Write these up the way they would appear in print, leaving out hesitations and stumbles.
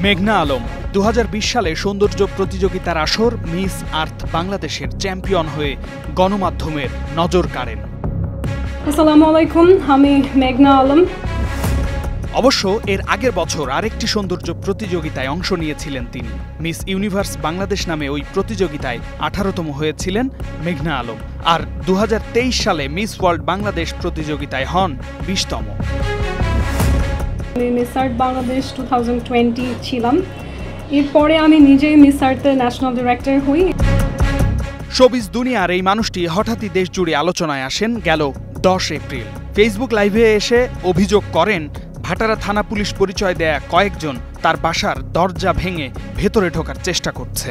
মেঘনা আলম 2020 সালে সৌন্দর্য প্রতিযোগিতার আসর মিস আর্থ বাংলাদেশের চ্যাম্পিয়ন হয়ে গণমাধ্যমের নজর কাড়েন। আসসালামু আলাইকুম, আমি মেঘনা আলম। অবশ্য এর আগের বছর আরেকটি সৌন্দর্য প্রতিযোগিতায় অংশ নিয়েছিলেন তিনি। মিস ইউনিভার্স বাংলাদেশ নামে ওই প্রতিযোগিতায় 18তম হয়েছিলেন মেঘনা আলম, আর 2023 সালে মিস ওয়ার্ল্ড বাংলাদেশ প্রতিযোগিতায় হন 20তম। আমি মিস আর্থ বাংলাদেশ 2020 ছিলাম। এরপরে আমি নিজেই মিস আর্থের ন্যাশনাল ডিরেক্টর হই। শোবিজ দুনিয়ার এই মানুষটি হঠাৎই দেশ জুড়ে আলোচনায় আসেন গেল 10 এপ্রিল। ফেসবুক লাইভে এসে অভিযোগ করেন ভাটারা থানা পুলিশ পরিচয় দেয়া কয়েকজন তার বাসার দরজা ভেঙে ভেতরে ঢোকার চেষ্টা করছে।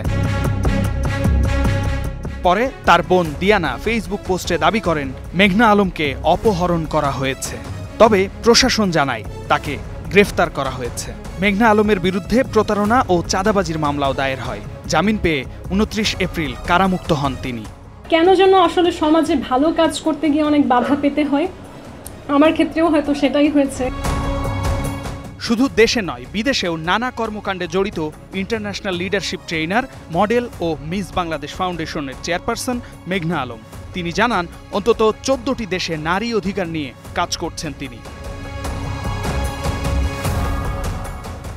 পরে তার বোন দিয়ানা ফেসবুক পোস্টে দাবি করেন মেঘনা আলমকে অপহরণ করা হয়েছে, তবে প্রশাসন জানায় তাকে গ্রেফতার করা হয়েছে। মেঘনা আলমের বিরুদ্ধে প্রতারণা ও চাঁদাবাজির মামলাও দায়ের হয়। জামিন পেয়ে 29 এপ্রিল কারামুক্ত হন তিনি। কেন যেন আসলে সমাজে ভালো কাজ করতে গিয়ে অনেক বাধা পেতে হয়, আমার ক্ষেত্রেও হয়তো সেটাই হয়েছে। শুধু দেশে নয়, বিদেশেও নানা কর্মকাণ্ডে জড়িত ইন্টারন্যাশনাল লিডারশিপ ট্রেইনার, মডেল ও মিস বাংলাদেশ ফাউন্ডেশনের চেয়ারপারসন মেঘনা আলম। তিনি জানান অন্তত 14টি দেশে নারী অধিকার নিয়ে কাজ করছেন তিনি।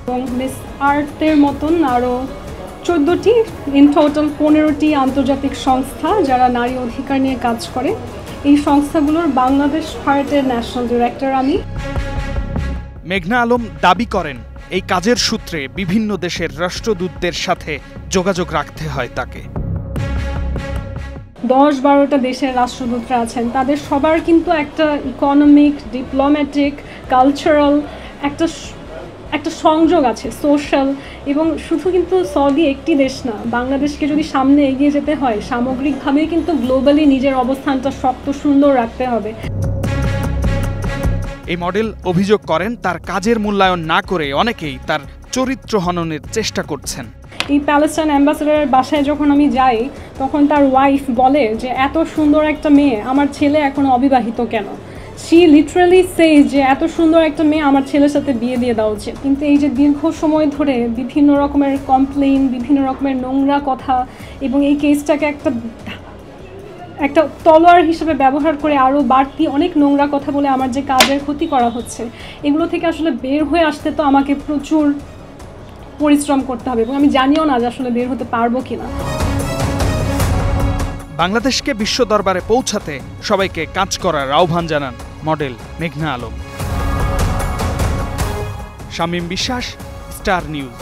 এবং মিস আর্থের মতন আরও 14টি, ইন টোটাল 15টি আন্তর্জাতিক সংস্থা যারা নারী অধিকার নিয়ে কাজ করে। এই সংস্থাগুলোর বাংলাদেশ পার্টের ন্যাশনাল ডিরেক্টর আমি। মেঘনা আলম দাবি করেন এই কাজের সূত্রে বিভিন্ন দেশের রাষ্ট্রদূতদের সাথে যোগাযোগ রাখতে হয় তাকে। 10-12টা দেশের রাষ্ট্রদূতরা আছেন, তাদের সবার কিন্তু একটা ইকোনমিক, ডিপ্লোম্যাটিক, কালচারাল একটা সংযোগ আছে, সোশ্যাল। এবং শুধু কিন্তু সৌদি একটি দেশ না, বাংলাদেশকে যদি সামনে এগিয়ে যেতে হয় সামগ্রিকভাবেই কিন্তু গ্লোবালি নিজের অবস্থানটা শক্ত সুন্দর রাখতে হবে। এই মডেল অভিযোগ করেন তার কাজের মূল্যায়ন না করে অনেকেই তার চরিত্র হননের চেষ্টা করছেন। এই প্যালেস্টাইন অ্যাম্বাসেডারের বাসায় যখন আমি যাই তখন তার ওয়াইফ বলে যে এত সুন্দর একটা মেয়ে, আমার ছেলে এখনো অবিবাহিত কেন? শি লিটারালি সেজ যে এত সুন্দর একটা মেয়ে আমার ছেলের সাথে বিয়ে দিয়ে দেওয়া উচিত। কিন্তু এই যে দীর্ঘ সময় ধরে বিভিন্ন রকমের কমপ্লেইন, বিভিন্ন রকমের নোংরা কথা এবং এই কেসটাকে একটা তলোয়ার হিসেবে ব্যবহার করে আরও বাড়তি অনেক নোংরা কথা বলে আমার যে কাজের ক্ষতি করা হচ্ছে, এগুলো থেকে আসলে বের হয়ে আসতে তো আমাকে প্রচুর পরিশ্রম করতে হবে এবং আমি জানিও না যে আসলে বের হতে পারবো কিনা। বাংলাদেশকে বিশ্ব দরবারে পৌঁছাতে সবাইকে কাজ করার আহ্বান জানান মডেল মেঘনা আলম। শামীম বিশ্বাস, স্টার নিউজ।